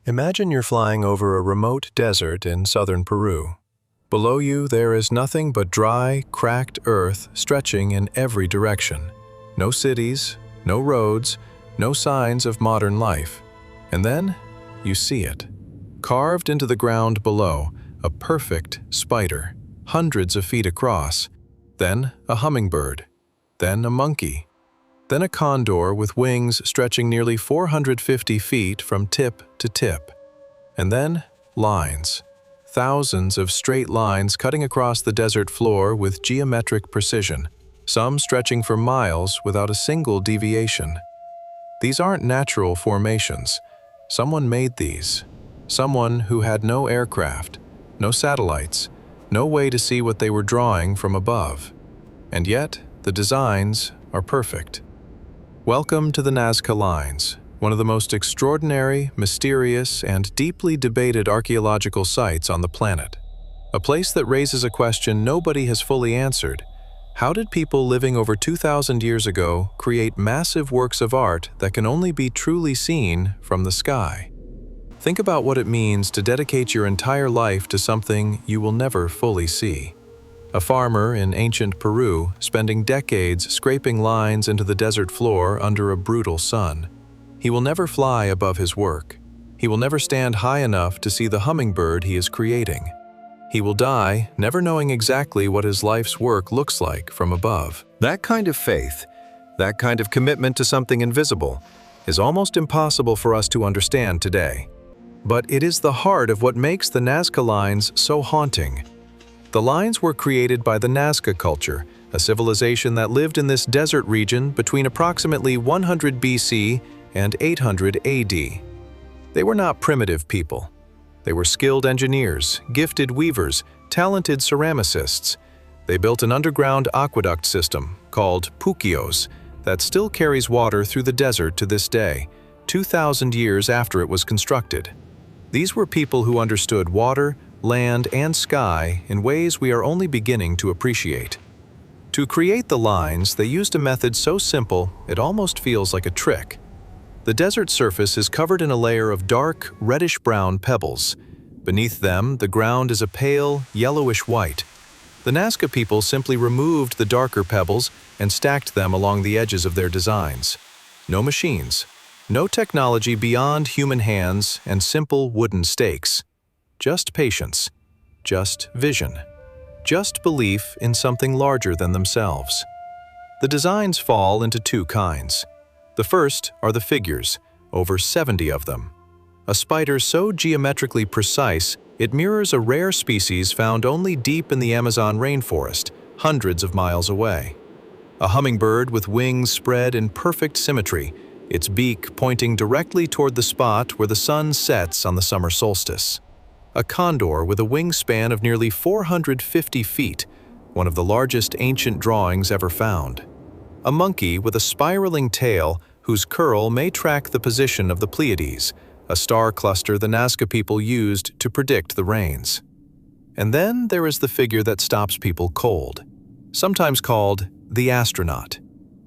Imagine you're flying over a remote desert in southern Peru. Below you, there is nothing but dry, cracked earth stretching in every direction. No cities, no roads, no signs of modern life. And then, you see it. Carved into the ground below, a perfect spider, hundreds of feet across. Then a hummingbird. Then a monkey. Then a condor with wings stretching nearly 450 feet from tip to tip. And then lines. Thousands of straight lines cutting across the desert floor with geometric precision, some stretching for miles without a single deviation. These aren't natural formations. Someone made these. Someone who had no aircraft, no satellites, no way to see what they were drawing from above. And yet, the designs are perfect. Welcome to the Nazca Lines, one of the most extraordinary, mysterious, and deeply debated archaeological sites on the planet. A place that raises a question nobody has fully answered. How did people living over 2,000 years ago create massive works of art that can only be truly seen from the sky? Think about what it means to dedicate your entire life to something you will never fully see. A farmer in ancient Peru spending decades scraping lines into the desert floor under a brutal sun. He will never fly above his work. He will never stand high enough to see the hummingbird he is creating. He will die never knowing exactly what his life's work looks like from above. That kind of faith, that kind of commitment to something invisible, is almost impossible for us to understand today. But it is the heart of what makes the Nazca Lines so haunting. The lines were created by the Nazca culture, a civilization that lived in this desert region between approximately 100 BC and 800 AD. They were not primitive people. They were skilled engineers, gifted weavers, talented ceramicists. They built an underground aqueduct system called puquios that still carries water through the desert to this day, 2,000 years after it was constructed. These were people who understood water, land, and sky in ways we are only beginning to appreciate. To create the lines, they used a method so simple it almost feels like a trick. The desert surface is covered in a layer of dark, reddish-brown pebbles. Beneath them, the ground is a pale, yellowish white. The Nazca people simply removed the darker pebbles and stacked them along the edges of their designs. No machines, no technology beyond human hands and simple wooden stakes. Just patience, just vision, just belief in something larger than themselves. The designs fall into two kinds. The first are the figures, over 70 of them. A spider so geometrically precise it mirrors a rare species found only deep in the Amazon rainforest, hundreds of miles away. A hummingbird with wings spread in perfect symmetry, its beak pointing directly toward the spot where the sun sets on the summer solstice. A condor with a wingspan of nearly 450 feet, one of the largest ancient drawings ever found. A monkey with a spiraling tail whose curl may track the position of the Pleiades, a star cluster the Nazca people used to predict the rains. And then there is the figure that stops people cold, sometimes called the astronaut,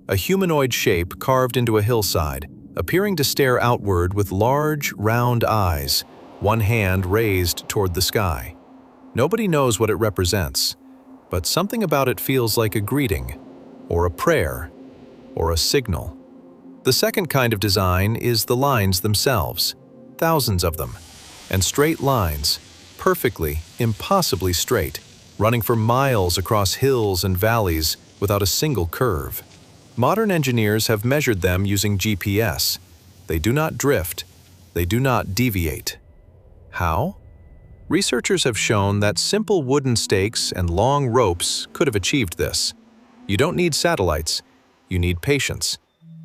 a humanoid shape carved into a hillside, appearing to stare outward with large, round eyes, one hand raised toward the sky. Nobody knows what it represents, but something about it feels like a greeting, or a prayer, or a signal. The second kind of design is the lines themselves, thousands of them, and straight lines, perfectly, impossibly straight, running for miles across hills and valleys without a single curve. Modern engineers have measured them using GPS. They do not drift, they do not deviate. How? Researchers have shown that simple wooden stakes and long ropes could have achieved this. You don't need satellites, you need patience,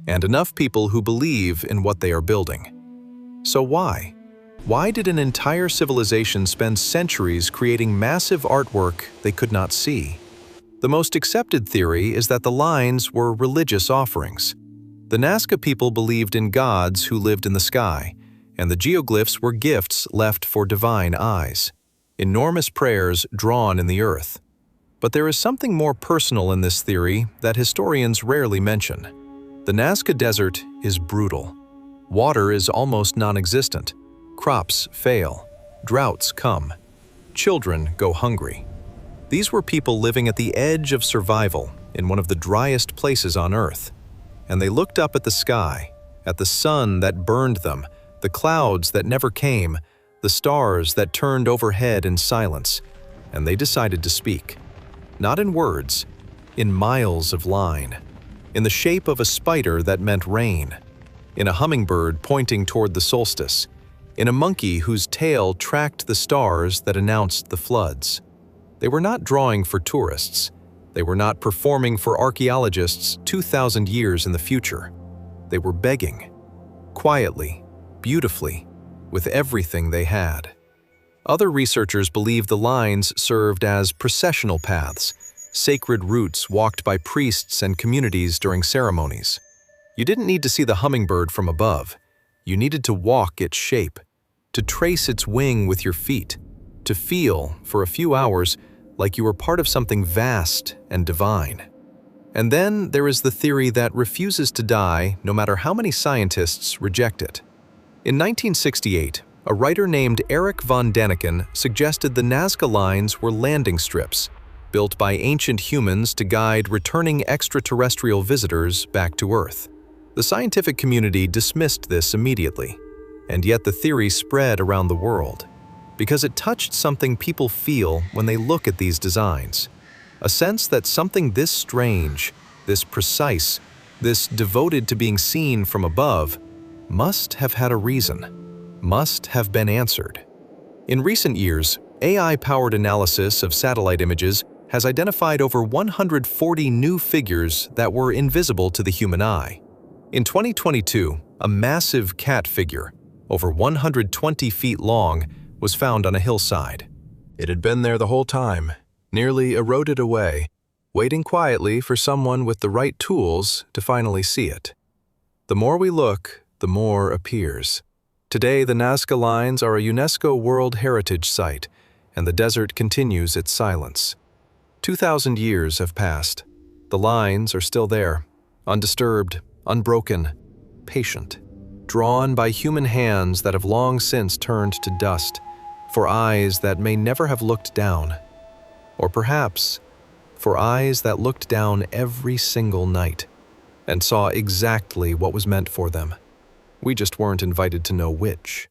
and enough people who believe in what they are building. So why? Why did an entire civilization spend centuries creating massive artwork they could not see? The most accepted theory is that the lines were religious offerings. The Nazca people believed in gods who lived in the sky, and the geoglyphs were gifts left for divine eyes, enormous prayers drawn in the earth. But there is something more personal in this theory that historians rarely mention. The Nazca Desert is brutal. Water is almost non-existent. Crops fail. Droughts come. Children go hungry. These were people living at the edge of survival in one of the driest places on Earth. And they looked up at the sky, at the sun that burned them, the clouds that never came, the stars that turned overhead in silence, and they decided to speak. Not in words, in miles of line, in the shape of a spider that meant rain, in a hummingbird pointing toward the solstice, in a monkey whose tail tracked the stars that announced the floods. They were not drawing for tourists. They were not performing for archaeologists 2,000 years in the future. They were begging, quietly, beautifully, with everything they had. Other researchers believe the lines served as processional paths, sacred routes walked by priests and communities during ceremonies. You didn't need to see the hummingbird from above. You needed to walk its shape, to trace its wing with your feet, to feel, for a few hours, like you were part of something vast and divine. And then there is the theory that refuses to die no matter how many scientists reject it. In 1968, a writer named Erich von Däniken suggested the Nazca Lines were landing strips, built by ancient humans to guide returning extraterrestrial visitors back to Earth. The scientific community dismissed this immediately, and yet the theory spread around the world, because it touched something people feel when they look at these designs. A sense that something this strange, this precise, this devoted to being seen from above, must have had a reason, must have been answered. In recent years, AI-powered analysis of satellite images has identified over 140 new figures that were invisible to the human eye. In 2022, a massive cat figure, over 120 feet long, was found on a hillside. It had been there the whole time, nearly eroded away, waiting quietly for someone with the right tools to finally see it. The more we look, the more appears. Today, the Nazca Lines are a UNESCO World Heritage Site, and the desert continues its silence. 2,000 years have passed. The lines are still there, undisturbed, unbroken, patient, drawn by human hands that have long since turned to dust, for eyes that may never have looked down. Or perhaps, for eyes that looked down every single night and saw exactly what was meant for them. We just weren't invited to know which.